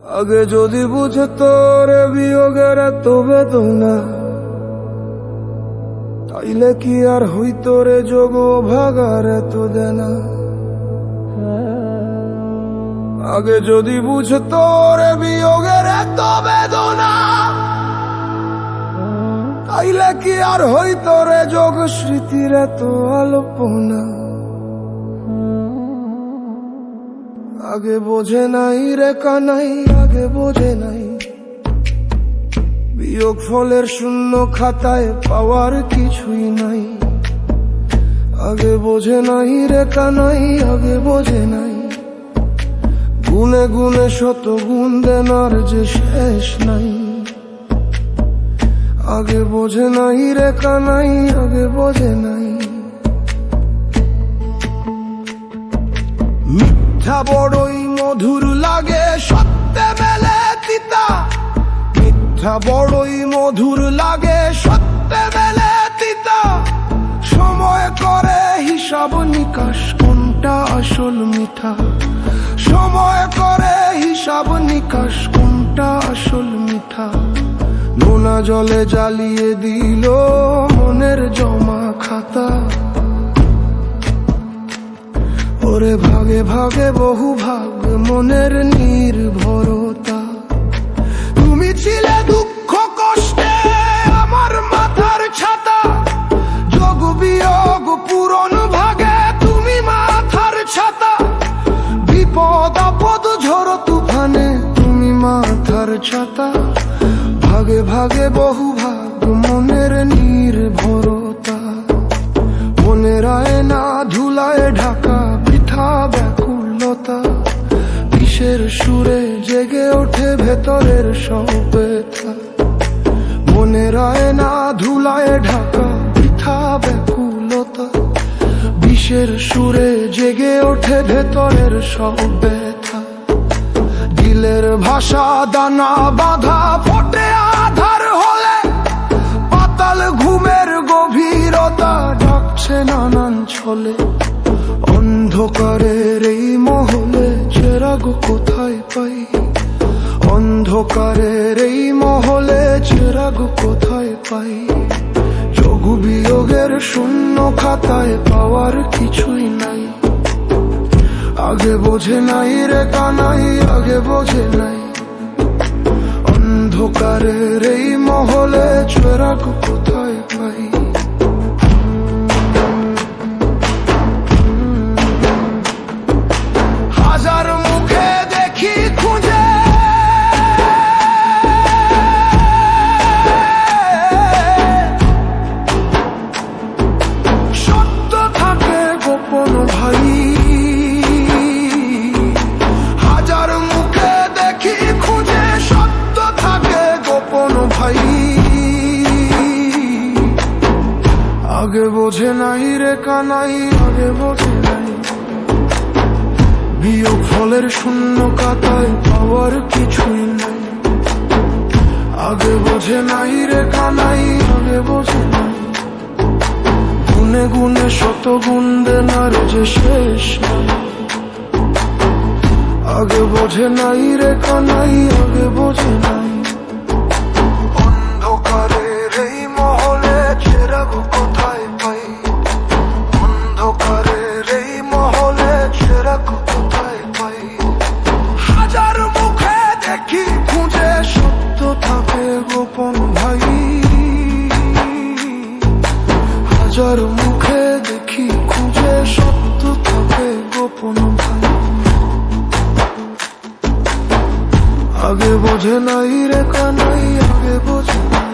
আগে যদি বুঝতো রে বিয়োগের এত বেদনা, তাইলে কি আর হইতো রে যোগ ভাগার এত দেনা। আগে যদি বুঝতো রে বিয়োগের এত বেদনা, তাইলে কি আর হইতো রে যোগ স্মৃতির এত আলপনা। আগে বোঝে নাই রে কানাই, আগে বোঝে নাই বিয়োগ ফলের শূন্য খাতায় পাওয়ার কিছুই নাই। আগে বোঝে নাই রে কানাই, আগে বোঝে নাই গুনে গুনে শত গুণ দেনার যে শেষ নাই। আগে বোঝে নাই রে কানাই, আগে বোঝে নাই মিথ্যা বড়ই মধুর লাগে সত্যে মেলে তিতা। মিথ্যা বড়ই মধুর লাগে সত্যে মেলে তিতা। সময় করে হিসাব নিকাশ কোনটা আসল মিঠা। সময় করে হিসাব নিকাশ কোনটা আসল মিঠা। নোনা জলে জ্বালিয়ে দিল মনের জমা খাতা। ওরে ভাগে ভাগে বহু ভাগ মনের নির্ভরতা। তুমি ছিলে দুঃখ কষ্টে আমার মাথার ছাতা। যোগ বিয়োগ পূরণ ভাগে তুমি মাথার ছাতা। বিপদ আপদ ঝড় তুফানে তুমি মাথার ছাতা। ভাগে ভাগে বহু ভাগ মনের নির্ভরতা। মনের আয়না ধুলায় ঢাকা বৃথা ব্যাকুলতা। কিসের সুরে জেগে ওঠে ভেতরের সব ব্যথা। মনের আয়না ধুলায় ঢাকা বৃথা ব্যাকুলতা। বিষের সুরে জেগে ওঠে ভেতরের সব ব্যথা। দিলের ভাষা দানা বাঁধা ফোটে আধার হলে। পাতাল ঘুমের গভীরতা ডাকছে নানান ছলে। অন্ধকারের এই মহলে চেরাগ কোথায় পাই। অন্ধকারের এই মহলে চেরাগ কোথায় পাই। যোগ বিয়োগের শূন্য খাতায় পাওয়ার কিছুই নাই। আগে বোঝে নাই রে কানাই, আগে বোঝে নাই অন্ধকারের এই মহলে চেরাগ কোথায় পাই। হাজার মুখে দেখি খুঁজে সত্য থাকে গোপন ভাই। হাজার মুখে দেখি খুঁজে সত্য থাকে গোপন ভাই। আগে বোঝে নাই রে কানাই, আগে বোঝে নাই বিয়োগ ফলের শূন্য খাতায় পাওয়ার কিছুই নাই। আগে বোঝে নাই রে কানাই, আগে বোঝে নাই গুনে গুনে শত গুণ দেনার যে শেষ নাই। আগে বোঝে নাই রে কানাই, আগে বোঝে নাই অন্ধকারের এই মহলে চেরাগ কোথায় পাই। অন্ধকারের এই মহলে চেরাগ কোথায় পাই। হাজার মুখে দেখি খুঁজে সত্য থাকে গোপন ভাই। হাজার মুখে দেখি খুঁজে সত্য থাকে গোপন ভাই। আগে বোঝে নাই রে কানাই, আগে বোঝে নাই।